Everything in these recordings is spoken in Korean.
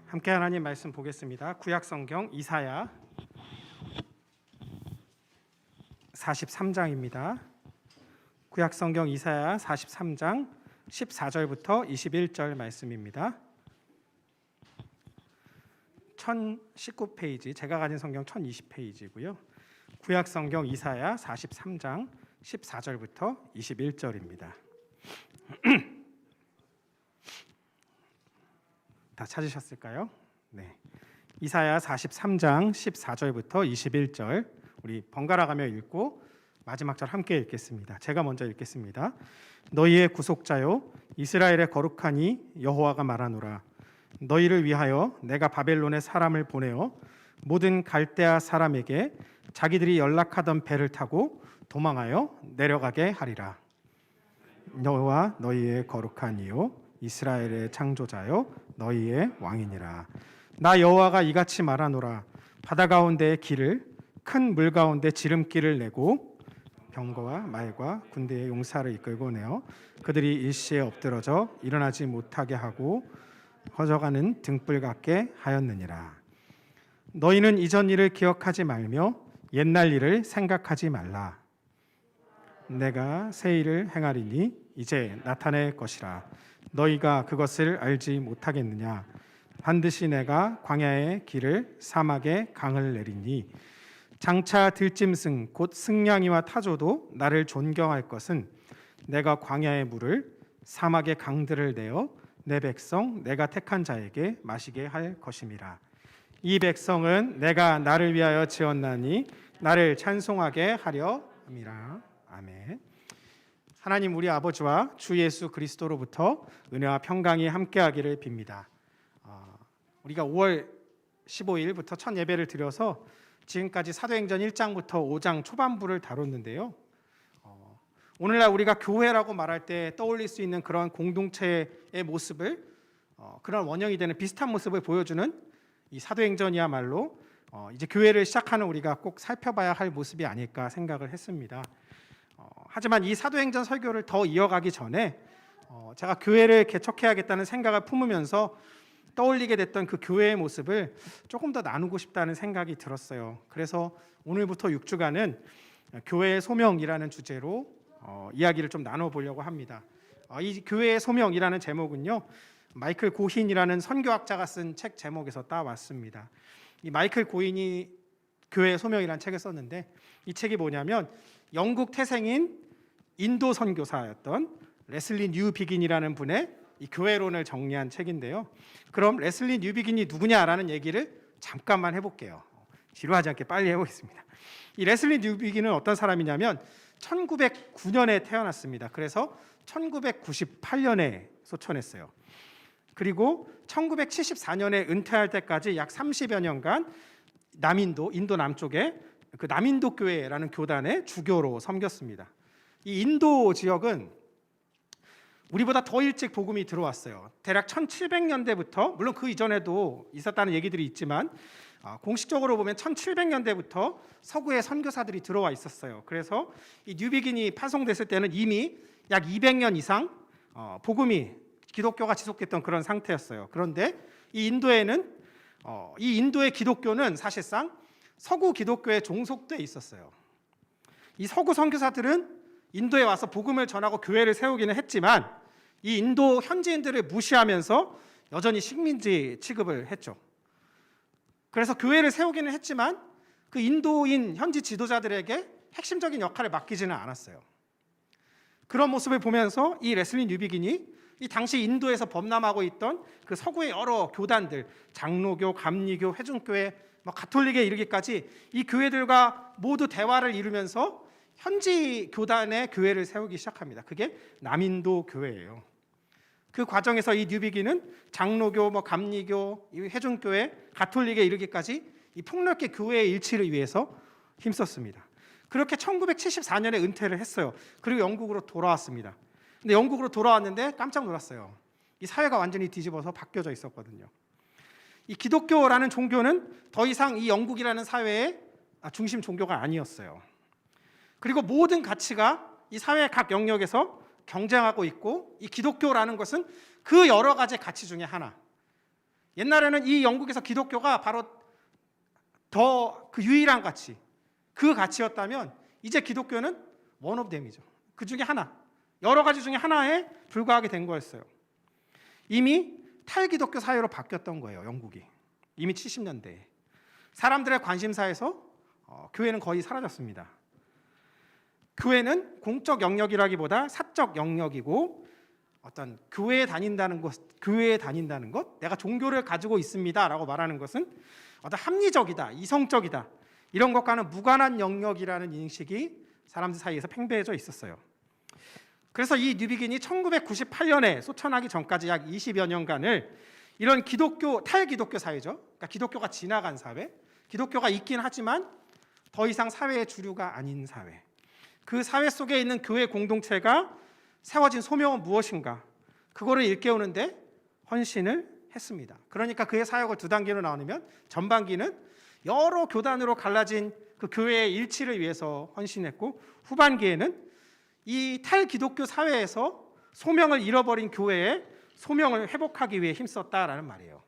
함께 하나님 말씀 보겠습니다. 구약성경 이사야 43장입니다. 구약성경 이사야 43장 14절부터 21절 말씀입니다. 1019페이지, 제가 가진 성경 1020페이지고요. 구약성경 이사야 43장 14절부터 21절입니다. 다 찾으셨을까요? 네. 이사야 43장 14절부터 21절 우리 번갈아 가며 읽고 마지막 절 함께 읽겠습니다. 제가 먼저 읽겠습니다. 너희의 구속자요 이스라엘의 거룩하니 여호와가 말하노라. 너희를 위하여 내가 바벨론에 사람을 보내어 모든 갈대아 사람에게 자기들이 연락하던 배를 타고 도망하여 내려가게 하리라. 너와 너희의 거룩한 이요 이스라엘의 창조자요 너희의 왕이니라. 나 여호와가 이같이 말하노라. 바다 가운데의 길을 큰 물 가운데 지름길을 내고 병거와 말과 군대의 용사를 이끌고 내어 그들이 일시에 엎드러져 일어나지 못하게 하고 허져가는 등불 같게 하였느니라. 너희는 이전 일을 기억하지 말며 옛날 일을 생각하지 말라. 내가 새 일을 행하리니 이제 나타낼 것이라. 너희가 그것을 알지 못하겠느냐? 반드시 내가 광야의 길을 사막의 강을 내리니 장차 들짐승 곧 승냥이와 타조도 나를 존경할 것은 내가 광야의 물을 사막의 강들을 내어 내 백성 내가 택한 자에게 마시게 할 것임이라. 이 백성은 내가 나를 위하여 지었나니 나를 찬송하게 하려 함이라. 아멘. 하나님 우리 아버지와 주 예수 그리스도로부터 은혜와 평강이 함께하기를 빕니다. 우리가 5월 15일부터 첫 예배를 드려서 지금까지 사도행전 1장부터 5장 초반부를 다뤘는데요. 오늘날 우리가 교회라고 말할 때 떠올릴 수 있는 그런 공동체의 모습을 그런 원형이 되는 비슷한 모습을 보여주는 이 사도행전이야말로 이제 교회를 시작하는 우리가 꼭 살펴봐야 할 모습이 아닐까 생각을 했습니다. 하지만 이 사도행전 설교를 더 이어가기 전에 제가 교회를 개척해야겠다는 생각을 품으면서 떠올리게 됐던 그 교회의 모습을 조금 더 나누고 싶다는 생각이 들었어요. 그래서 오늘부터 6주간은 교회의 소명이라는 주제로 이야기를 좀 나눠보려고 합니다. 이 교회의 소명이라는 제목은요, 마이클 고힌이라는 선교학자가 쓴 책 제목에서 따왔습니다. 이 마이클 고힌이 교회의 소명이라는 책을 썼는데 이 책이 뭐냐면 영국 태생인 인도 선교사였던 레슬리 뉴비긴이라는 분의 이 교회론을 정리한 책인데요. 그럼 레슬리 뉴비긴이 누구냐라는 얘기를 잠깐만 해볼게요. 지루하지 않게 빨리 해보겠습니다. 이 레슬리 뉴비긴은 어떤 사람이냐면 1909년에 태어났습니다. 그래서 1998년에 소천했어요. 그리고 1974년에 은퇴할 때까지 약 30여 년간 인도 남쪽에 그 남인도 교회라는 교단의 주교로 섬겼습니다. 이 인도 지역은 우리보다 더 일찍 복음이 들어왔어요. 대략 1700년대부터, 물론 그 이전에도 있었다는 얘기들이 있지만 공식적으로 보면 1700년대부터 서구의 선교사들이 들어와 있었어요. 그래서 이 뉴비긴이 파송됐을 때는 이미 약 200년 이상 복음이 기독교가 지속됐던 그런 상태였어요. 그런데 이 인도의 기독교는 사실상 서구 기독교에 종속돼 있었어요. 이 서구 선교사들은 인도에 와서 복음을 전하고 교회를 세우기는 했지만 이 인도 현지인들을 무시하면서 여전히 식민지 취급을 했죠. 그래서 교회를 세우기는 했지만 그 인도인 현지 지도자들에게 핵심적인 역할을 맡기지는 않았어요. 그런 모습을 보면서 이 레슬리 뉴비긴이 이 당시 인도에서 범람하고 있던 그 서구의 여러 교단들, 장로교, 감리교, 회중교회, 가톨릭에 이르기까지 이 교회들과 모두 대화를 이루면서 현지 교단의 교회를 세우기 시작합니다. 그게 남인도 교회예요. 그 과정에서 이 뉴비긴은 장로교, 감리교, 회중교회, 가톨릭에 이르기까지 이 폭넓게 교회의 일치를 위해서 힘썼습니다. 그렇게 1974년에 은퇴를 했어요. 그리고 영국으로 돌아왔습니다. 근데 영국으로 돌아왔는데 깜짝 놀랐어요. 이 사회가 완전히 뒤집어서 바뀌어져 있었거든요. 이 기독교라는 종교는 더 이상 이 영국이라는 사회의 중심 종교가 아니었어요. 그리고 모든 가치가 이 사회 각 영역에서 경쟁하고 있고 이 기독교라는 것은 그 여러 가지 가치 중에 하나, 옛날에는 이 영국에서 기독교가 바로 더 그 유일한 가치, 그 가치였다면 이제 기독교는 원 오브 댐이죠. 그 중에 하나, 여러 가지 중에 하나에 불과하게 된 거였어요. 이미 탈기독교 사회로 바뀌었던 거예요. 영국이 이미 70년대에 사람들의 관심사에서 교회는 거의 사라졌습니다. 교회는 공적 영역이라기보다 사적 영역이고, 어떤 교회에 다닌다는 것, 내가 종교를 가지고 있습니다라고 말하는 것은 어떤 합리적이다, 이성적이다, 이런 것과는 무관한 영역이라는 인식이 사람들 사이에서 팽배해져 있었어요. 그래서 이 뉴비긴이 1998년에 소천하기 전까지 약 20여 년간을 이런 탈기독교 사회죠. 그러니까 기독교가 지나간 사회, 기독교가 있긴 하지만 더 이상 사회의 주류가 아닌 사회, 그 사회 속에 있는 교회 공동체가 세워진 소명은 무엇인가, 그거를 일깨우는데 헌신을 했습니다. 그러니까 그의 사역을 두 단계로 나누면, 전반기는 여러 교단으로 갈라진 그 교회의 일치를 위해서 헌신했고, 후반기에는 이 탈기독교 사회에서 소명을 잃어버린 교회의 소명을 회복하기 위해 힘썼다라는 말이에요.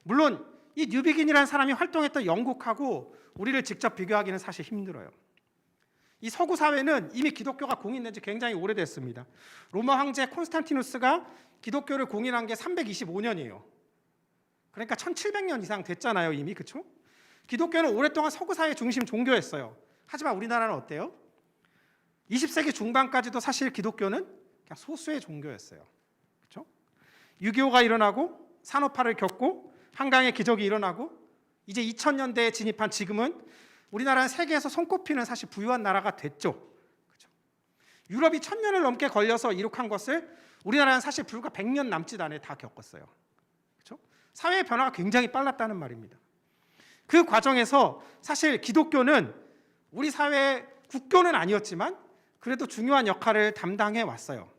물론 이 뉴비긴이라는 사람이 활동했던 영국하고 우리를 직접 비교하기는 사실 힘들어요. 이 서구 사회는 이미 기독교가 공인된 지 굉장히 오래됐습니다. 로마 황제 콘스탄티누스가 기독교를 공인한 게 325년이에요. 그러니까 1700년 이상 됐잖아요, 이미. 그렇죠? 기독교는 오랫동안 서구 사회 중심 종교였어요. 하지만 우리나라는 어때요? 20세기 중반까지도 사실 기독교는 그냥 소수의 종교였어요. 그렇죠? 6.25가 일어나고 산업화를 겪고 한강의 기적이 일어나고 이제 2000년대에 진입한 지금은 우리나라는 세계에서 손꼽히는 사실 부유한 나라가 됐죠. 그렇죠? 유럽이 1000년을 넘게 걸려서 이룩한 것을 우리나라는 사실 불과 100년 남짓 안에 다 겪었어요. 그렇죠? 사회의 변화가 굉장히 빨랐다는 말입니다. 그 과정에서 사실 기독교는 우리 사회의 국교는 아니었지만 그래도 중요한 역할을 담당해 왔어요.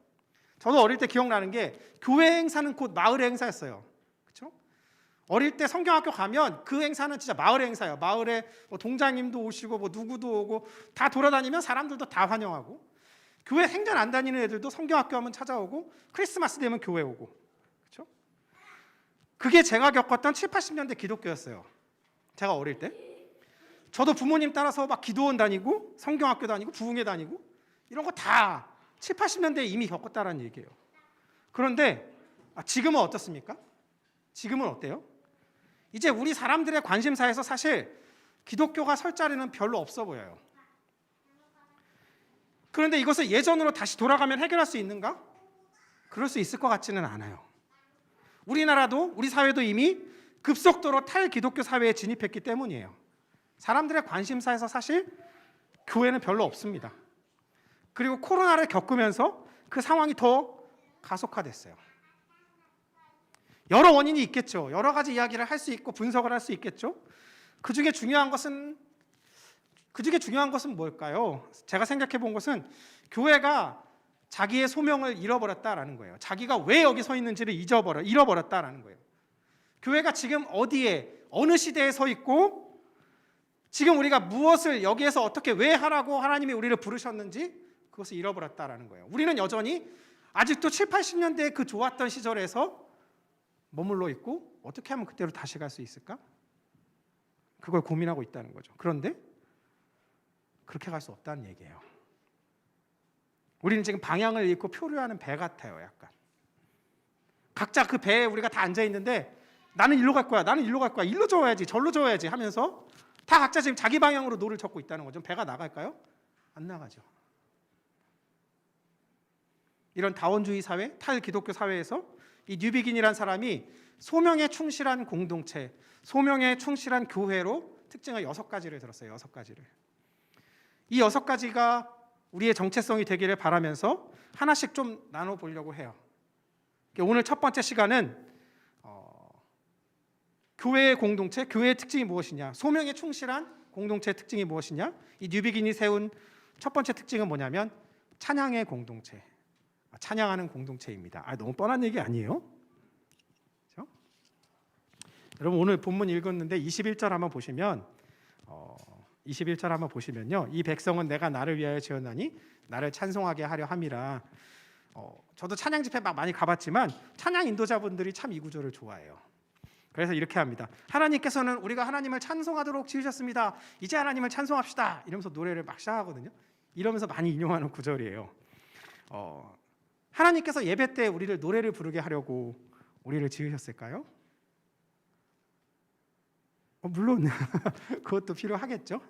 저도 어릴 때 기억나는 게 교회 행사는 곧 마을의 행사였어요. 그렇죠? 어릴 때 성경학교 가면 그 행사는 진짜 마을의 행사예요. 마을에 뭐 동장님도 오시고 뭐 누구도 오고 다 돌아다니면 사람들도 다 환영하고, 교회 생전 안 다니는 애들도 성경학교 하면 찾아오고, 크리스마스 되면 교회 오고. 그렇죠? 그게 제가 겪었던 7, 80년대 기독교였어요. 제가 어릴 때. 저도 부모님 따라서 막 기도원 다니고 성경학교 다니고 부흥회 다니고 이런 거 다 7, 80년대에 이미 겪었다라는 얘기예요. 그런데 지금은 어떻습니까? 지금은 어때요? 이제 우리 사람들의 관심사에서 사실 기독교가 설 자리는 별로 없어 보여요. 그런데 이것을 예전으로 다시 돌아가면 해결할 수 있는가? 그럴 수 있을 것 같지는 않아요. 우리나라도, 우리 사회도 이미 급속도로 탈기독교 사회에 진입했기 때문이에요. 사람들의 관심사에서 사실 교회는 별로 없습니다. 그리고 코로나를 겪으면서 그 상황이 더 가속화됐어요. 여러 원인이 있겠죠. 여러 가지 이야기를 할 수 있고 분석을 할 수 있겠죠. 그 중에 중요한 것은 뭘까요? 제가 생각해 본 것은 교회가 자기의 소명을 잃어버렸다라는 거예요. 자기가 왜 여기 서 있는지를 잃어버렸다라는 거예요. 교회가 지금 어디에, 어느 시대에 서 있고, 지금 우리가 무엇을 여기에서 어떻게 왜 하라고 하나님이 우리를 부르셨는지 그것을 잃어버렸다라는 거예요. 우리는 여전히 아직도 7, 80년대 그 좋았던 시절에서 머물러 있고, 어떻게 하면 그때로 다시 갈 수 있을까? 그걸 고민하고 있다는 거죠. 그런데 그렇게 갈 수 없다는 얘기예요. 우리는 지금 방향을 잃고 표류하는 배 같아요. 약간 각자 그 배에 우리가 다 앉아 있는데, 나는 일로 갈 거야, 나는 일로 갈 거야, 일로 저어야지, 절로 저어야지 하면서 다 각자 지금 자기 방향으로 노를 젓고 있다는 거죠. 배가 나갈까요? 안 나가죠. 이런 다원주의 사회, 탈기독교 사회에서 이 뉴비긴이라는 사람이 소명에 충실한 공동체, 소명에 충실한 교회로 특징을 6가지를 들었어요. 6가지를. 이 6가지가 우리의 정체성이 되기를 바라면서 하나씩 좀 나눠보려고 해요. 오늘 첫 번째 시간은 교회의 공동체, 교회의 특징이 무엇이냐, 소명에 충실한 공동체의 특징이 무엇이냐. 이 뉴비긴이 세운 첫 번째 특징은 뭐냐면 찬양의 공동체, 찬양하는 공동체입니다. 너무 뻔한 얘기 아니에요? 그렇죠? 여러분 오늘 본문 읽었는데 21절 한번 보시면 21절 한번 보시면요, 이 백성은 내가 나를 위하여 지었나니 나를 찬송하게 하려 함이라. 저도 찬양 집회 막 많이 가봤지만 찬양 인도자분들이 참 이 구절을 좋아해요. 그래서 이렇게 합니다. 하나님께서는 우리가 하나님을 찬송하도록 지으셨습니다. 이제 하나님을 찬송합시다. 이러면서 노래를 막 시작하거든요. 이러면서 많이 인용하는 구절이에요. 하나님께서 예배 때 우리를 노래를 부르게 하려고 우리를 지으셨을까요? 물론 그것도 필요하겠죠.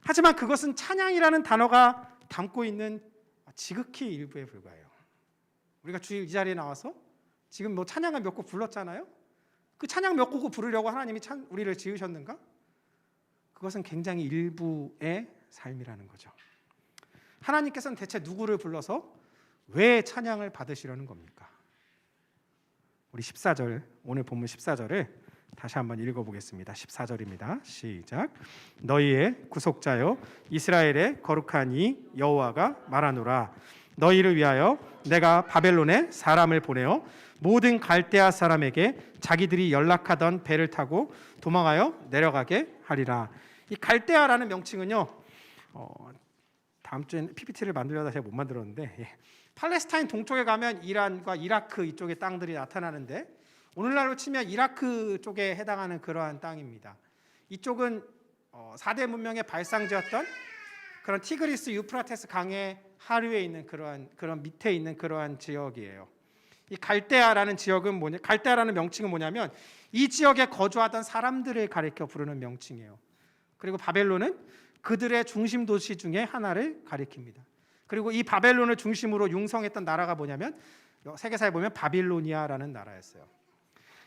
하지만 그것은 찬양이라는 단어가 담고 있는 지극히 일부에 불과해요. 우리가 주일 이 자리에 나와서 지금 뭐 찬양을 몇 곡 불렀잖아요. 그 찬양 몇 곡을 부르려고 하나님이 우리를 지으셨는가? 그것은 굉장히 일부의 삶이라는 거죠. 하나님께서는 대체 누구를 불러서 왜 찬양을 받으시려는 겁니까? 우리 14절, 오늘 본문 14절을 다시 한번 읽어보겠습니다. 14절입니다. 시작. 너희의 구속자여 이스라엘의 거룩한 이 여호와가 말하노라. 너희를 위하여 내가 바벨론에 사람을 보내어 모든 갈대아 사람에게 자기들이 연락하던 배를 타고 도망하여 내려가게 하리라. 이 갈대아라는 명칭은요, 다음 주에는 PPT를 만들려다 제가 못 만들었는데, 팔레스타인 동쪽에 가면 이란과 이라크 이쪽의 땅들이 나타나는데, 오늘날로 치면 이라크 쪽에 해당하는 그러한 땅입니다. 이쪽은 4대 문명의 발상지였던 그런 티그리스 유프라테스 강의 하류에 있는 그런 밑에 있는 그러한 지역이에요. 이 갈대아라는 지역은 갈대아라는 명칭은 뭐냐면 이 지역에 거주하던 사람들을 가리켜 부르는 명칭이에요. 그리고 바벨론은 그들의 중심 도시 중에 하나를 가리킵니다. 그리고 이 바벨론을 중심으로 융성했던 나라가 뭐냐면 세계사에 보면 바빌로니아라는 나라였어요.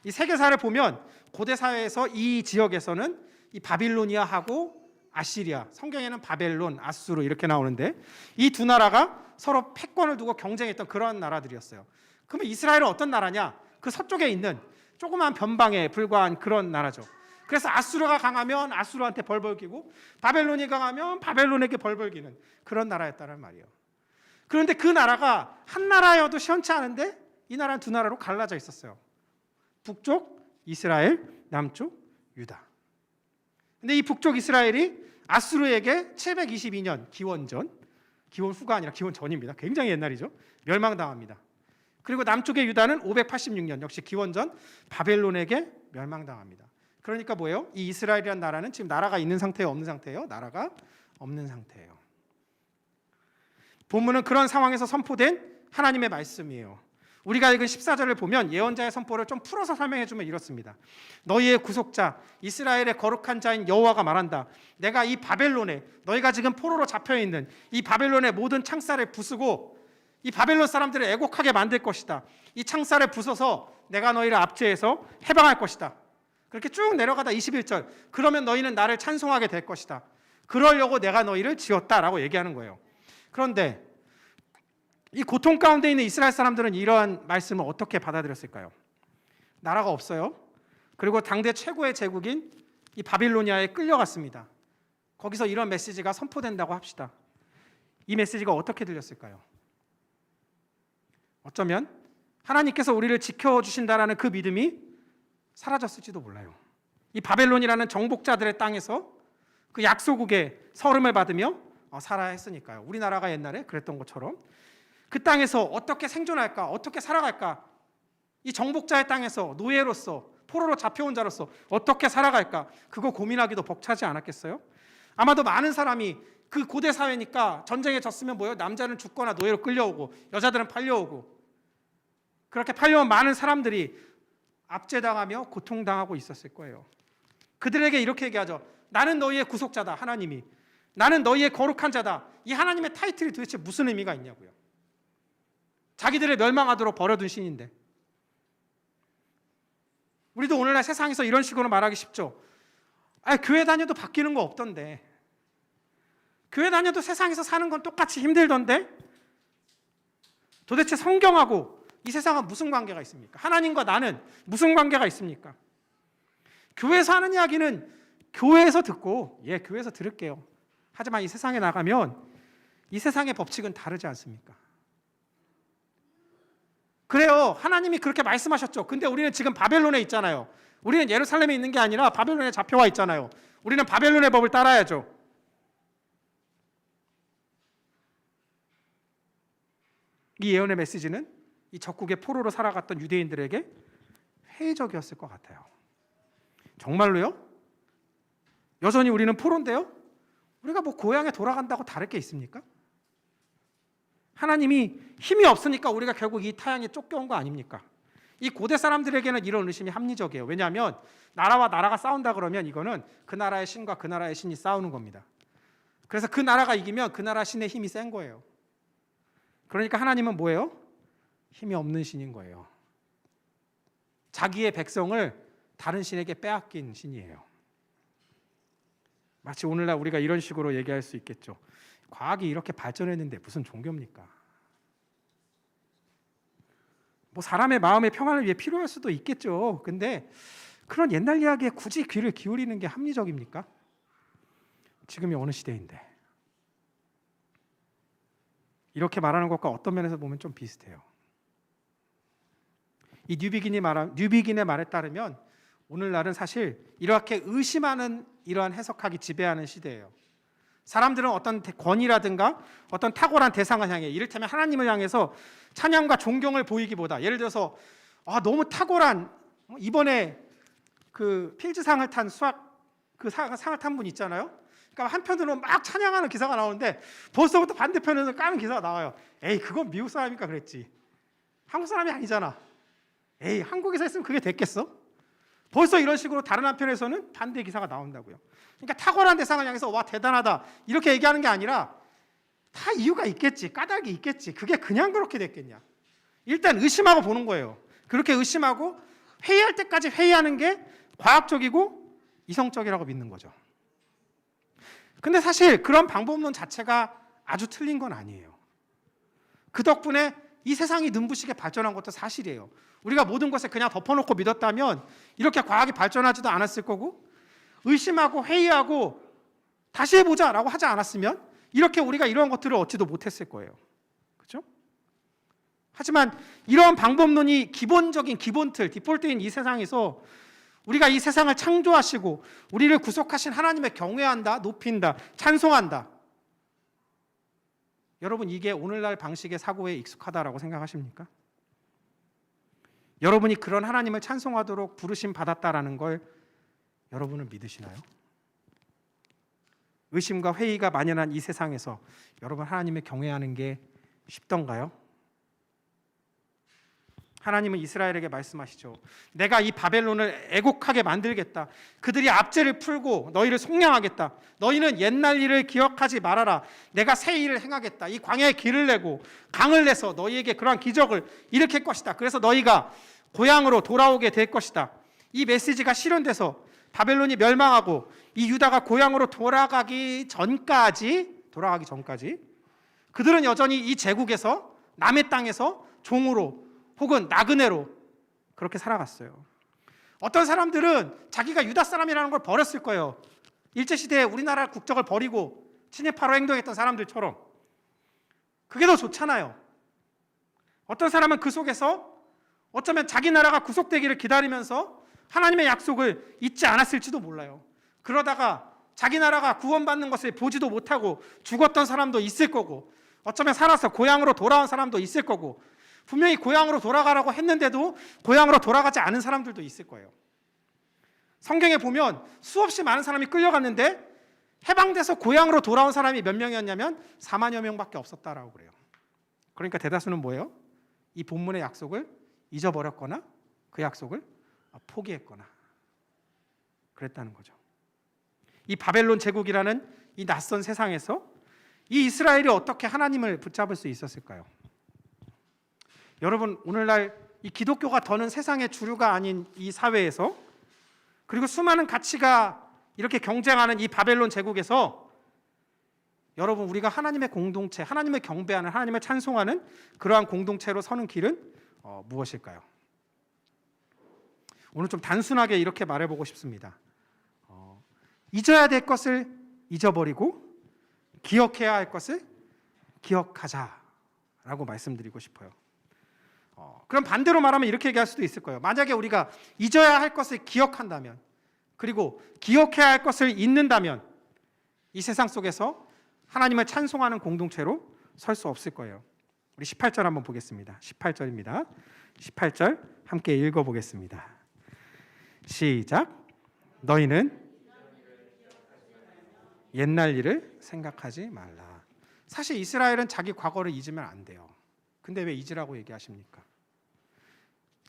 이 세계사를 보면 고대 사회에서 이 지역에서는 이 바빌로니아하고 아시리아, 성경에는 바벨론, 아수르 이렇게 나오는데 이 두 나라가 서로 패권을 두고 경쟁했던 그런 나라들이었어요. 그러면 이스라엘은 어떤 나라냐? 그 서쪽에 있는 조그만 변방에 불과한 그런 나라죠. 그래서 아수르가 강하면 아수르한테 벌벌 기고 바벨론이 강하면 바벨론에게 벌벌 기는 그런 나라였다는 말이에요. 그런데 그 나라가 한 나라여도 시원치 않은데 이 나라는 두 나라로 갈라져 있었어요. 북쪽 이스라엘, 남쪽 유다. 근데 이 북쪽 이스라엘이 아수르에게 722년 기원 후가 아니라 기원 전입니다. 굉장히 옛날이죠. 멸망당합니다. 그리고 남쪽의 유다는 586년 역시 기원 전 바벨론에게 멸망당합니다. 그러니까 뭐예요? 이 이스라엘이라는 나라는 지금 나라가 있는 상태예요, 없는 상태예요? 나라가 없는 상태예요. 본문은 그런 상황에서 선포된 하나님의 말씀이에요. 우리가 읽은 14절을 보면 예언자의 선포를 좀 풀어서 설명해 주면 이렇습니다. 너희의 구속자 이스라엘의 거룩한 자인 여호와가 말한다. 내가 이 바벨론에 너희가 지금 포로로 잡혀 있는 이 바벨론의 모든 창살을 부수고 이 바벨론 사람들을 애곡하게 만들 것이다. 이 창살을 부숴서 내가 너희를 압제해서 해방할 것이다. 그렇게 쭉 내려가다 21절 그러면 너희는 나를 찬송하게 될 것이다. 그러려고 내가 너희를 지었다라고 얘기하는 거예요. 그런데 이 고통 가운데 있는 이스라엘 사람들은 이러한 말씀을 어떻게 받아들였을까요? 나라가 없어요. 그리고 당대 최고의 제국인 이 바빌로니아에 끌려갔습니다. 거기서 이런 메시지가 선포된다고 합시다. 이 메시지가 어떻게 들렸을까요? 어쩌면 하나님께서 우리를 지켜주신다라는 그 믿음이 사라졌을지도 몰라요. 이 바벨론이라는 정복자들의 땅에서 그 약소국의 서름을 받으며 살아야 했으니까요. 우리나라가 옛날에 그랬던 것처럼 그 땅에서 어떻게 생존할까? 어떻게 살아갈까? 이 정복자의 땅에서 노예로서 포로로 잡혀온 자로서 어떻게 살아갈까? 그거 고민하기도 벅차지 않았겠어요? 아마도 많은 사람이 그 고대 사회니까 전쟁에 졌으면 뭐예요? 남자는 죽거나 노예로 끌려오고 여자들은 팔려오고 그렇게 팔려온 많은 사람들이 압제당하며 고통당하고 있었을 거예요. 그들에게 이렇게 얘기하죠. 나는 너희의 구속자다. 하나님이. 나는 너희의 거룩한 자다. 이 하나님의 타이틀이 도대체 무슨 의미가 있냐고요. 자기들을 멸망하도록 버려둔 신인데. 우리도 오늘날 세상에서 이런 식으로 말하기 쉽죠. 교회 다녀도 바뀌는 거 없던데. 교회 다녀도 세상에서 사는 건 똑같이 힘들던데. 도대체 성경하고 이 세상은 무슨 관계가 있습니까? 하나님과 나는 무슨 관계가 있습니까? 교회에서 하는 이야기는 교회에서 듣고 교회에서 들을게요. 하지만 이 세상에 나가면 이 세상의 법칙은 다르지 않습니까? 그래요. 하나님이 그렇게 말씀하셨죠. 근데 우리는 지금 바벨론에 있잖아요. 우리는 예루살렘에 있는 게 아니라 바벨론에 잡혀와 있잖아요. 우리는 바벨론의 법을 따라야죠. 이 예언의 메시지는 이 적국의 포로로 살아갔던 유대인들에게 회의적이었을 것 같아요. 정말로요? 여전히 우리는 포로인데요? 우리가 뭐 고향에 돌아간다고 다를 게 있습니까? 하나님이 힘이 없으니까 우리가 결국 이 타향에 쫓겨온 거 아닙니까? 이 고대 사람들에게는 이런 의심이 합리적이에요. 왜냐하면 나라와 나라가 싸운다 그러면 이거는 그 나라의 신과 그 나라의 신이 싸우는 겁니다. 그래서 그 나라가 이기면 그 나라 신의 힘이 센 거예요. 그러니까 하나님은 뭐예요? 힘이 없는 신인 거예요. 자기의 백성을 다른 신에게 빼앗긴 신이에요. 마치 오늘날 우리가 이런 식으로 얘기할 수 있겠죠. 과학이 이렇게 발전했는데 무슨 종교입니까? 뭐 사람의 마음의 평안을 위해 필요할 수도 있겠죠. 근데 그런 옛날 이야기에 굳이 귀를 기울이는 게 합리적입니까? 지금이 어느 시대인데. 이렇게 말하는 것과 어떤 면에서 보면 좀 비슷해요. 이 뉴비긴의 말에 따르면 오늘날은 사실 이렇게 의심하는 이러한 해석학이 지배하는 시대예요. 사람들은 어떤 권위라든가 어떤 탁월한 대상을 향해, 이를테면 하나님을 향해서 찬양과 존경을 보이기보다, 예를 들어서 너무 탁월한, 이번에 그 필즈상을 탄 수학 그 상을 탄 분 있잖아요. 그러니까 한편으로는 막 찬양하는 기사가 나오는데 벌써부터 반대편에서 까는 기사가 나와요. 에이, 그건 미국 사람이니까 그랬지. 한국 사람이 아니잖아. 에이, 한국에서 했으면 그게 됐겠어? 벌써 이런 식으로 다른 한편에서는 반대 기사가 나온다고요. 그러니까 탁월한 대상을 향해서 와 대단하다 이렇게 얘기하는 게 아니라 다 이유가 있겠지, 까닭이 있겠지. 그게 그냥 그렇게 됐겠냐. 일단 의심하고 보는 거예요. 그렇게 의심하고 회의할 때까지 회의하는 게 과학적이고 이성적이라고 믿는 거죠. 근데 사실 그런 방법론 자체가 아주 틀린 건 아니에요. 그 덕분에 이 세상이 눈부시게 발전한 것도 사실이에요. 우리가 모든 것에 그냥 덮어놓고 믿었다면 이렇게 과학이 발전하지도 않았을 거고, 의심하고 회의하고 다시 해보자라고 하지 않았으면 이렇게 우리가 이런 것들을 얻지도 못했을 거예요. 그렇죠? 하지만 이러한 방법론이 기본적인 기본틀, 디폴트인 이 세상에서 우리가 이 세상을 창조하시고 우리를 구속하신 하나님을 경외한다, 높인다, 찬송한다. 여러분, 이게 오늘날 방식의 사고에 익숙하다라고 생각하십니까? 여러분이 그런 하나님을 찬송하도록 부르심 받았다라는 걸 여러분은 믿으시나요? 의심과 회의가 만연한 이 세상에서 여러분 하나님을 경외하는 게 쉽던가요? 하나님은 이스라엘에게 말씀하시죠. 내가 이 바벨론을 애곡하게 만들겠다. 그들이 압제를 풀고 너희를 속량하겠다. 너희는 옛날 일을 기억하지 말아라. 내가 새 일을 행하겠다. 이 광야에 길을 내고 강을 내서 너희에게 그러한 기적을 일으킬 것이다. 그래서 너희가 고향으로 돌아오게 될 것이다. 이 메시지가 실현돼서 바벨론이 멸망하고 이 유다가 고향으로 돌아가기 전까지 그들은 여전히 이 제국에서, 남의 땅에서 종으로 혹은 나그네로 그렇게 살아갔어요. 어떤 사람들은 자기가 유다 사람이라는 걸 버렸을 거예요. 일제시대에 우리나라 국적을 버리고 친일파로 행동했던 사람들처럼. 그게 더 좋잖아요. 어떤 사람은 그 속에서 어쩌면 자기 나라가 구속되기를 기다리면서 하나님의 약속을 잊지 않았을지도 몰라요. 그러다가 자기 나라가 구원받는 것을 보지도 못하고 죽었던 사람도 있을 거고, 어쩌면 살아서 고향으로 돌아온 사람도 있을 거고, 분명히 고향으로 돌아가라고 했는데도 고향으로 돌아가지 않은 사람들도 있을 거예요. 성경에 보면 수없이 많은 사람이 끌려갔는데 해방돼서 고향으로 돌아온 사람이 몇 명이었냐면 4만여 명밖에 없었다라고 그래요. 그러니까 대다수는 뭐예요? 이 본문의 약속을 잊어버렸거나 그 약속을 포기했거나 그랬다는 거죠. 이 바벨론 제국이라는 이 낯선 세상에서 이 이스라엘이 어떻게 하나님을 붙잡을 수 있었을까요? 여러분, 오늘날 이 기독교가 더는 세상의 주류가 아닌 이 사회에서, 그리고 수많은 가치가 이렇게 경쟁하는 이 바벨론 제국에서 여러분, 우리가 하나님의 공동체, 하나님을 경배하는, 하나님을 찬송하는 그러한 공동체로 서는 길은 무엇일까요? 오늘 좀 단순하게 이렇게 말해보고 싶습니다. 잊어야 될 것을 잊어버리고 기억해야 할 것을 기억하자라고 말씀드리고 싶어요. 그럼 반대로 말하면 이렇게 얘기할 수도 있을 거예요. 만약에 우리가 잊어야 할 것을 기억한다면, 그리고 기억해야 할 것을 잊는다면 이 세상 속에서 하나님을 찬송하는 공동체로 설 수 없을 거예요. 우리 18절 한번 보겠습니다. 18절입니다. 18절 함께 읽어보겠습니다. 시작. 너희는 옛날 일을 생각하지 말라. 사실 이스라엘은 자기 과거를 잊으면 안 돼요. 근데 왜 잊으라고 얘기하십니까?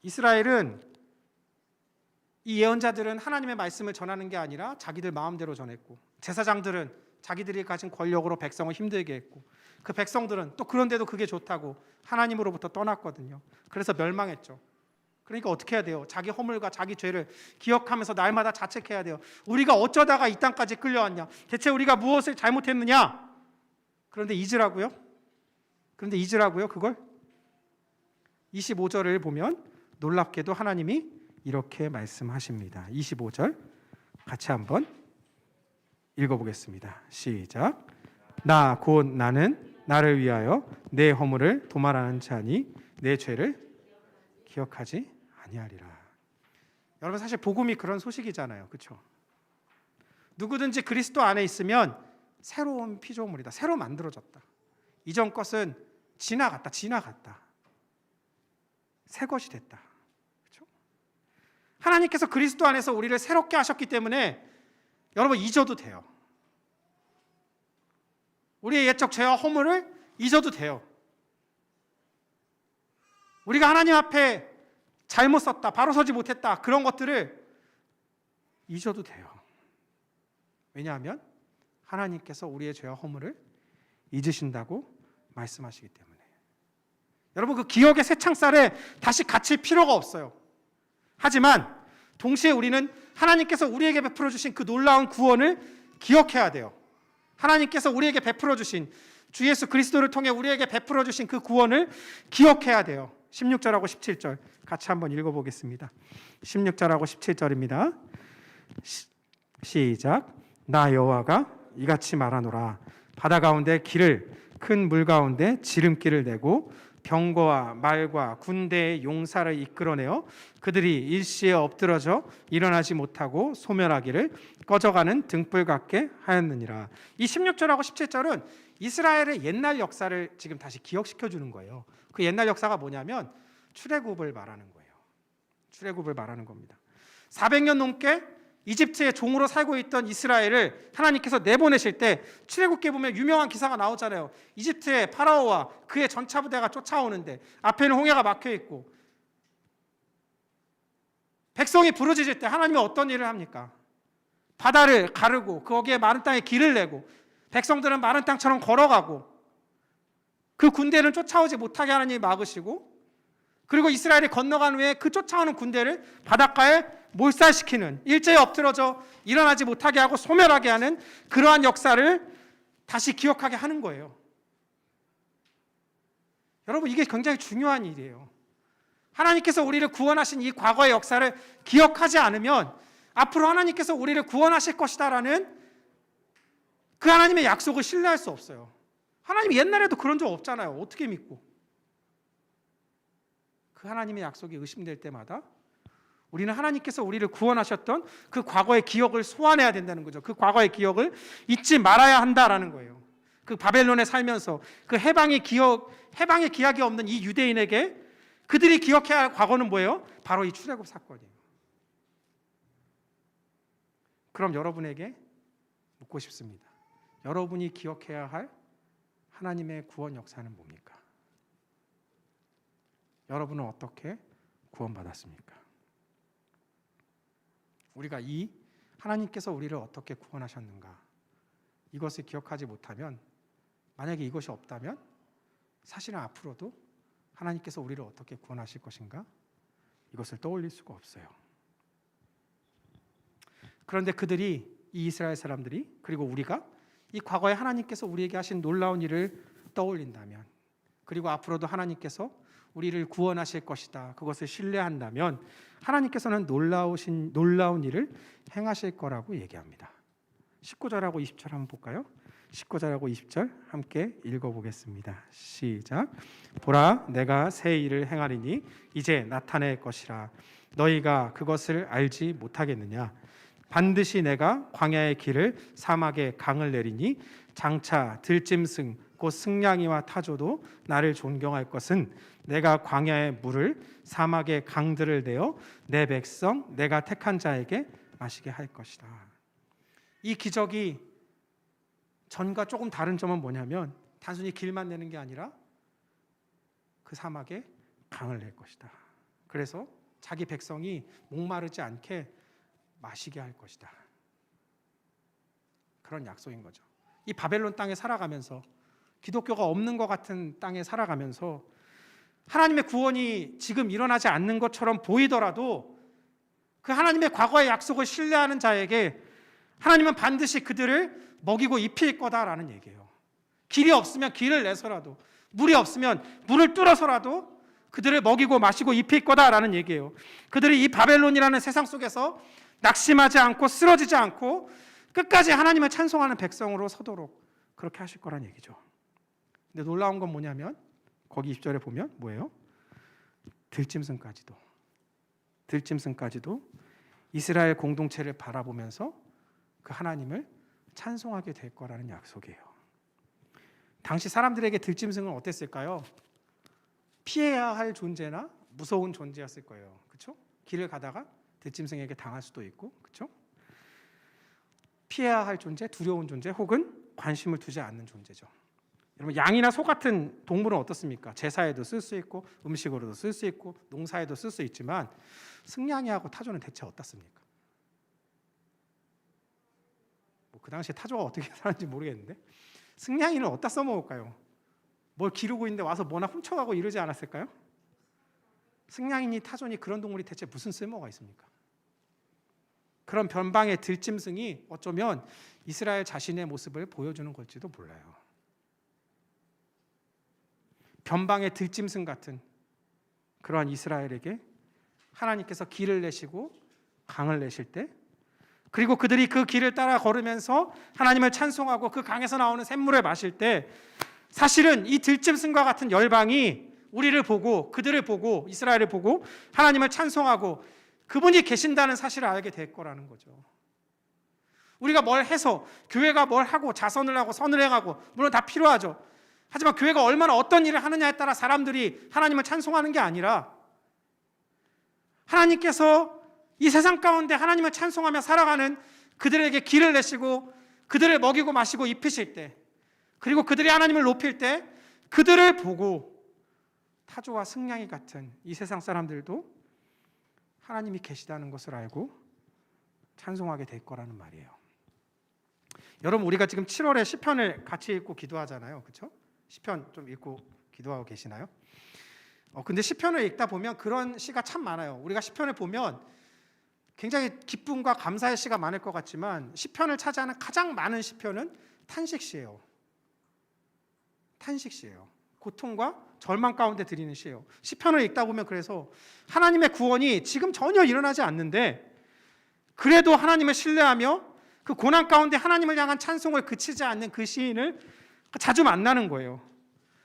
이스라엘은, 이 예언자들은 하나님의 말씀을 전하는 게 아니라 자기들 마음대로 전했고, 제사장들은 자기들이 가진 권력으로 백성을 힘들게 했고, 그 백성들은 또 그런데도 그게 좋다고 하나님으로부터 떠났거든요. 그래서 멸망했죠. 그러니까 어떻게 해야 돼요? 자기 허물과 자기 죄를 기억하면서 날마다 자책해야 돼요. 우리가 어쩌다가 이 땅까지 끌려왔냐? 대체 우리가 무엇을 잘못했느냐? 그런데 잊으라고요? 그걸? 25절을 보면 놀랍게도 하나님이 이렇게 말씀하십니다. 25절 같이 한번 읽어보겠습니다. 시작. 나 곧 나는 나를 위하여 내 허물을 도말하는 자니 내 죄를 기억하지 아니하리라. 여러분, 사실 복음이 그런 소식이잖아요. 그렇죠? 누구든지 그리스도 안에 있으면 새로운 피조물이다. 새로 만들어졌다. 이전 것은 지나갔다. 새 것이 됐다. 그렇죠? 하나님께서 그리스도 안에서 우리를 새롭게 하셨기 때문에 여러분 잊어도 돼요. 우리의 옛적 죄와 허물을 잊어도 돼요. 우리가 하나님 앞에 잘못 썼다, 바로 서지 못했다, 그런 것들을 잊어도 돼요. 왜냐하면 하나님께서 우리의 죄와 허물을 잊으신다고 말씀하시기 때문에. 여러분, 그 기억의 새 창살에 다시 갇힐 필요가 없어요. 하지만 동시에 우리는 하나님께서 우리에게 베풀어 주신 그 놀라운 구원을 기억해야 돼요. 하나님께서 우리에게 베풀어 주신, 주 예수 그리스도를 통해 우리에게 베풀어 주신 그 구원을 기억해야 돼요. 16절하고 17절 같이 한번 읽어보겠습니다. 16절하고 17절입니다. 시작. 나 여호와가 이같이 말하노라. 바다 가운데 길을, 큰 물 가운데 지름길을 내고 병거와 말과 군대의 용사를 이끌어내어 그들이 일시에 엎드러져 일어나지 못하고 소멸하기를 꺼져가는 등불 같게 하였느니라. 이 16절하고 17절은 이스라엘의 옛날 역사를 지금 다시 기억시켜 주는 거예요. 그 옛날 역사가 뭐냐면 출애굽을 말하는 거예요. 출애굽을 말하는 겁니다. 400년 넘게 이집트의 종으로 살고 있던 이스라엘을 하나님께서 내보내실 때 출애굽기에 보면 유명한 기사가 나오잖아요. 이집트의 파라오와 그의 전차 부대가 쫓아오는데 앞에는 홍해가 막혀 있고, 백성이 부르짖을 때 하나님은 어떤 일을 합니까? 바다를 가르고 거기에 마른 땅에 길을 내고 백성들은 마른 땅처럼 걸어가고, 그 군대는 쫓아오지 못하게 하나님이 막으시고, 그리고 이스라엘이 건너간 후에 그 쫓아오는 군대를 바닷가에 몰살시키는, 일제히 엎드러져 일어나지 못하게 하고 소멸하게 하는 그러한 역사를 다시 기억하게 하는 거예요. 여러분, 이게 굉장히 중요한 일이에요. 하나님께서 우리를 구원하신 이 과거의 역사를 기억하지 않으면 앞으로 하나님께서 우리를 구원하실 것이다라는 그 하나님의 약속을 신뢰할 수 없어요. 하나님이 옛날에도 그런 적 없잖아요. 어떻게 믿고? 그 하나님의 약속이 의심될 때마다 우리는 하나님께서 우리를 구원하셨던 그 과거의 기억을 소환해야 된다는 거죠. 그 과거의 기억을 잊지 말아야 한다라는 거예요. 그 바벨론에 살면서 그 해방의 기약이 없는 이 유대인에게 그들이 기억해야 할 과거는 뭐예요? 바로 이 출애굽 사건이에요. 그럼 여러분에게 묻고 싶습니다. 여러분이 기억해야 할 하나님의 구원 역사는 뭡니까? 여러분은 어떻게 구원받았습니까? 우리가 이 하나님께서 우리를 어떻게 구원하셨는가, 이것을 기억하지 못하면, 만약에 이것이 없다면 사실은 앞으로도 하나님께서 우리를 어떻게 구원하실 것인가, 이것을 떠올릴 수가 없어요. 그런데 그들이, 이 이스라엘 사람들이, 그리고 우리가 이 과거에 하나님께서 우리에게 하신 놀라운 일을 떠올린다면, 그리고 앞으로도 하나님께서 우리를 구원하실 것이다, 그것을 신뢰한다면 하나님께서는 놀라운 일을 행하실 거라고 얘기합니다. 19절하고 20절 한번 볼까요? 19절하고 20절 함께 읽어보겠습니다. 시작. 보라, 내가 새 일을 행하리니 이제 나타낼 것이라. 너희가 그것을 알지 못하겠느냐? 반드시 내가 광야의 길을 사막에 강을 내리니 장차 들짐승 곧 승냥이와 타조도 나를 존경할 것은 내가 광야의 물을 사막의 강들을 내어 내 백성 내가 택한 자에게 마시게 할 것이다. 이 기적이 전과 조금 다른 점은 뭐냐면 단순히 길만 내는 게 아니라 그 사막에 강을 낼 것이다. 그래서 자기 백성이 목마르지 않게 마시게 할 것이다. 그런 약속인 거죠. 이 바벨론 땅에 살아가면서 기독교가 없는 것 같은 땅에 살아가면서 하나님의 구원이 지금 일어나지 않는 것처럼 보이더라도 그 하나님의 과거의 약속을 신뢰하는 자에게 하나님은 반드시 그들을 먹이고 입힐 거다라는 얘기예요. 길이 없으면 길을 내서라도, 물이 없으면 물을 뚫어서라도 그들을 먹이고 마시고 입힐 거다라는 얘기예요. 그들이 이 바벨론이라는 세상 속에서 낙심하지 않고 쓰러지지 않고 끝까지 하나님을 찬송하는 백성으로 서도록 그렇게 하실 거란 얘기죠. 근데 놀라운 건 뭐냐면 거기 20절에 보면 뭐예요? 들짐승까지도 이스라엘 공동체를 바라보면서 그 하나님을 찬송하게 될 거라는 약속이에요. 당시 사람들에게 들짐승은 어땠을까요? 피해야 할 존재나 무서운 존재였을 거예요. 그렇죠? 길을 가다가 들짐승에게 당할 수도 있고, 그렇죠? 피해야 할 존재, 두려운 존재, 혹은 관심을 두지 않는 존재죠. 여러분, 양이나 소 같은 동물은 어떻습니까? 제사에도 쓸 수 있고, 음식으로도 쓸 수 있고, 농사에도 쓸 수 있지만 승냥이하고 타조는 대체 어떻습니까? 그 당시에 타조가 어떻게 살았는지 모르겠는데 승냥이는 어디다 써먹을까요? 뭘 기르고 있는데 와서 뭐나 훔쳐가고 이러지 않았을까요? 승냥이니 타조니 그런 동물이 대체 무슨 쓸모가 있습니까? 그런 변방의 들짐승이 어쩌면 이스라엘 자신의 모습을 보여주는 걸지도 몰라요. 변방의 들짐승 같은 그러한 이스라엘에게 하나님께서 길을 내시고 강을 내실 때, 그리고 그들이 그 길을 따라 걸으면서 하나님을 찬송하고 그 강에서 나오는 샘물을 마실 때, 사실은 이 들짐승과 같은 열방이 우리를 보고, 그들을 보고, 이스라엘을 보고 하나님을 찬송하고 그분이 계신다는 사실을 알게 될 거라는 거죠. 우리가 뭘 해서, 교회가 뭘 하고 자선을 하고 선을 행하고 물론 다 필요하죠. 하지만 교회가 얼마나 어떤 일을 하느냐에 따라 사람들이 하나님을 찬송하는 게 아니라, 하나님께서 이 세상 가운데 하나님을 찬송하며 살아가는 그들에게 길을 내시고 그들을 먹이고 마시고 입히실 때, 그리고 그들이 하나님을 높일 때 그들을 보고 타조와 승냥이 같은 이 세상 사람들도 하나님이 계시다는 것을 알고 찬송하게 될 거라는 말이에요. 여러분, 우리가 지금 7월에 시편을 같이 읽고 기도하잖아요. 그렇죠? 시편 좀 읽고 기도하고 계시나요? 근데 시편을 읽다 보면 그런 시가 참 많아요. 우리가 시편을 보면 굉장히 기쁨과 감사의 시가 많을 것 같지만 시편을 차지하는 가장 많은 시편은 탄식시예요. 탄식시예요. 고통과 절망 가운데 드리는 시예요. 시편을 읽다 보면 그래서 하나님의 구원이 지금 전혀 일어나지 않는데 그래도 하나님을 신뢰하며 그 고난 가운데 하나님을 향한 찬송을 그치지 않는 그 시인을 자주 만나는 거예요.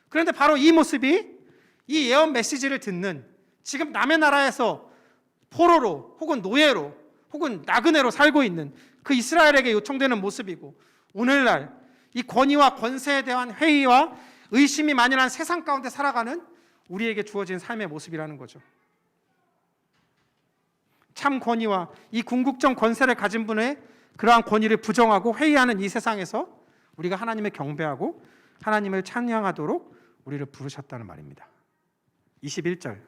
그런데 바로 이 모습이 이 예언 메시지를 듣는, 지금 남의 나라에서 포로로 혹은 노예로 혹은 나그네로 살고 있는 그 이스라엘에게 요청되는 모습이고, 오늘날 이 권위와 권세에 대한 회의와 의심이 만연한 세상 가운데 살아가는 우리에게 주어진 삶의 모습이라는 거죠. 참 권위와 이 궁극적 권세를 가진 분의 그러한 권위를 부정하고 회의하는 이 세상에서 우리가 하나님을 경배하고 하나님을 찬양하도록 우리를 부르셨다는 말입니다. 21절,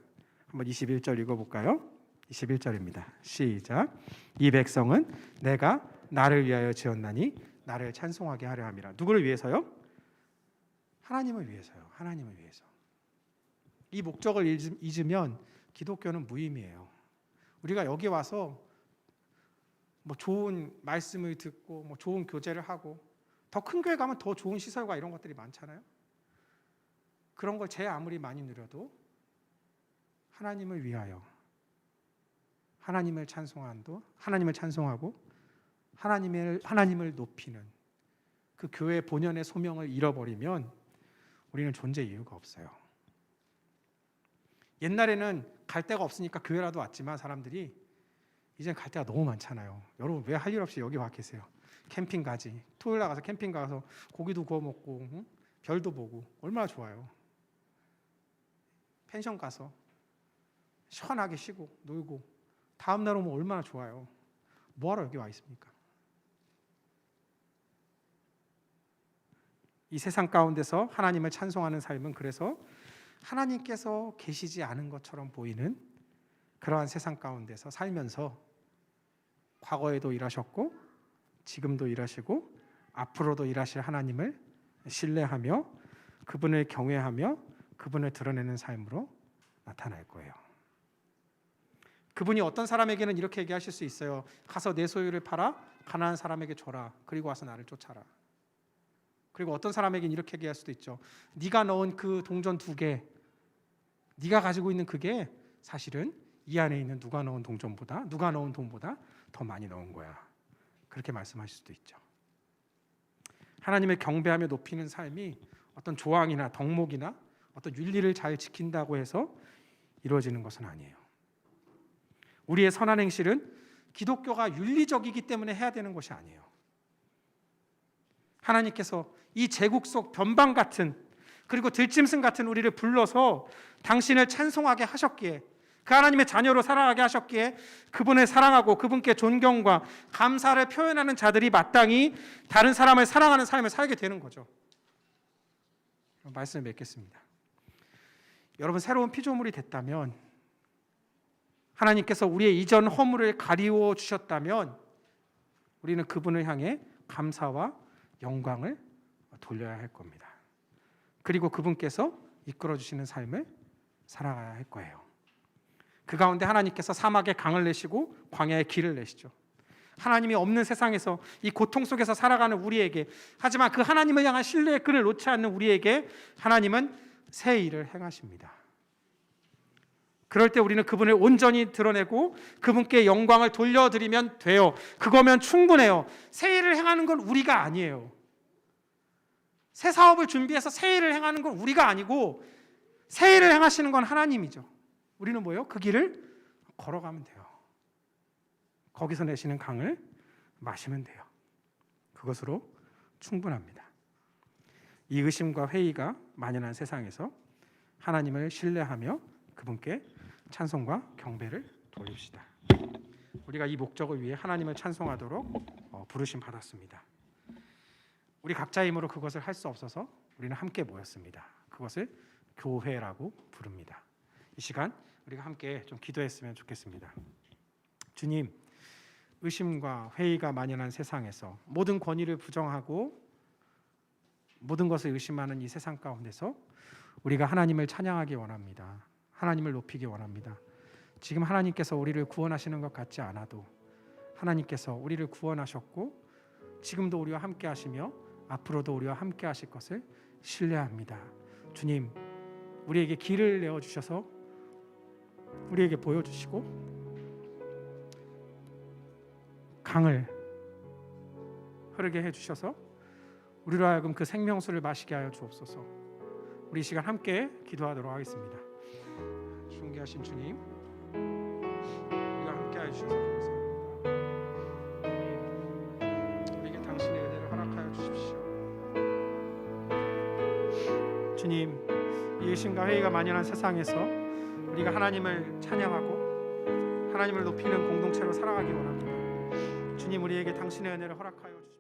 한번 21절 읽어볼까요? 21절입니다. 시작. 이 백성은 내가 나를 위하여 지었나니 나를 찬송하게 하려 함이라. 누구를 위해서요? 하나님을 위해서요. 하나님을 위해서. 이 목적을 잊으면 기독교는 무의미해요. 우리가 여기 와서 뭐 좋은 말씀을 듣고 뭐 좋은 교제를 하고, 더 큰 교회 가면 더 좋은 시설과 이런 것들이 많잖아요. 그런 걸 제 아무리 많이 누려도 하나님을 위하여 하나님을 찬송하고 하나님을 높이는 그 교회의 본연의 소명을 잃어버리면 우리는 존재 이유가 없어요. 옛날에는 갈 데가 없으니까 교회라도 왔지만 사람들이 이젠 갈 데가 너무 많잖아요. 여러분 왜 할 일 없이 여기 와 계세요? 캠핑 가지. 토요일 나가서 캠핑 가서 고기도 구워 먹고 응? 별도 보고 얼마나 좋아요. 펜션 가서 시원하게 쉬고 놀고 다음 날 오면 얼마나 좋아요. 뭐하러 여기 와 있습니까? 이 세상 가운데서 하나님을 찬송하는 삶은 그래서 하나님께서 계시지 않은 것처럼 보이는 그러한 세상 가운데서 살면서 과거에도 일하셨고 지금도 일하시고 앞으로도 일하실 하나님을 신뢰하며 그분을 경외하며 그분을 드러내는 삶으로 나타날 거예요. 그분이 어떤 사람에게는 이렇게 얘기하실 수 있어요. 가서 내 소유를 팔아 가난한 사람에게 줘라. 그리고 와서 나를 쫓아라. 그리고 어떤 사람에게는 이렇게 얘기할 수도 있죠. 네가 넣은 그 동전 2개, 네가 가지고 있는 그게 사실은 이 안에 있는 누가 넣은 동전보다, 누가 넣은 돈보다 더 많이 넣은 거야. 그렇게 말씀하실 수도 있죠. 하나님을 경배하며 높이는 삶이 어떤 조항이나 덕목이나 어떤 윤리를 잘 지킨다고 해서 이루어지는 것은 아니에요. 우리의 선한 행실은 기독교가 윤리적이기 때문에 해야 되는 것이 아니에요. 하나님께서 이 제국 속 변방 같은 그리고 들짐승 같은 우리를 불러서 당신을 찬송하게 하셨기에 그 하나님의 자녀로 살아가게 하셨기에 그분을 사랑하고 그분께 존경과 감사를 표현하는 자들이 마땅히 다른 사람을 사랑하는 삶을 살게 되는 거죠. 말씀을 맺겠습니다. 여러분 새로운 피조물이 됐다면 하나님께서 우리의 이전 허물을 가리워 주셨다면 우리는 그분을 향해 감사와 영광을 돌려야 할 겁니다. 그리고 그분께서 이끌어 주시는 삶을 살아가야 할 거예요. 그 가운데 하나님께서 사막에 강을 내시고 광야에 길을 내시죠. 하나님이 없는 세상에서 이 고통 속에서 살아가는 우리에게, 하지만 그 하나님을 향한 신뢰의 끈을 놓지 않는 우리에게 하나님은 새 일을 행하십니다. 그럴 때 우리는 그분을 온전히 드러내고 그분께 영광을 돌려드리면 돼요. 그거면 충분해요. 새 일을 행하는 건 우리가 아니에요. 새 사업을 준비해서 새 일을 행하는 건 우리가 아니고 새 일을 행하시는 건 하나님이죠. 우리는 뭐예요? 그 길을 걸어가면 돼요. 거기서 내시는 강을 마시면 돼요. 그것으로 충분합니다. 이 의심과 회의가 만연한 세상에서 하나님을 신뢰하며 그분께 찬송과 경배를 돌립시다. 우리가 이 목적을 위해 하나님을 찬송하도록 부르심 받았습니다. 우리 각자의 힘으로 그것을 할 수 없어서 우리는 함께 모였습니다. 그것을 교회라고 부릅니다. 이 시간 우리가 함께 좀 기도했으면 좋겠습니다. 주님, 의심과 회의가 만연한 세상에서 모든 권위를 부정하고 모든 것을 의심하는 이 세상 가운데서 우리가 하나님을 찬양하기 원합니다. 하나님을 높이기 원합니다. 지금 하나님께서 우리를 구원하시는 것 같지 않아도 하나님께서 우리를 구원하셨고 지금도 우리와 함께 하시며 앞으로도 우리와 함께 하실 것을 신뢰합니다. 주님, 우리에게 길을 내어주셔서 우리에게 보여주시고 강을 흐르게 해주셔서 우리로 하여금 그 생명수를 마시게 하여 주옵소서. 우리 이 시간 함께 기도하도록 하겠습니다. 존귀하신 주님, 우리가 함께 해주셔서 감사합니다. 우리에게 당신의 은혜를 허락하여 주십시오. 주님, 이 의심과 회의가 만연한 세상에서 우리가 하나님을 찬양하고 하나님을 높이는 공동체로 살아가기 원합니다. 주님, 우리에게 당신의 은혜를 허락하여 주십시오.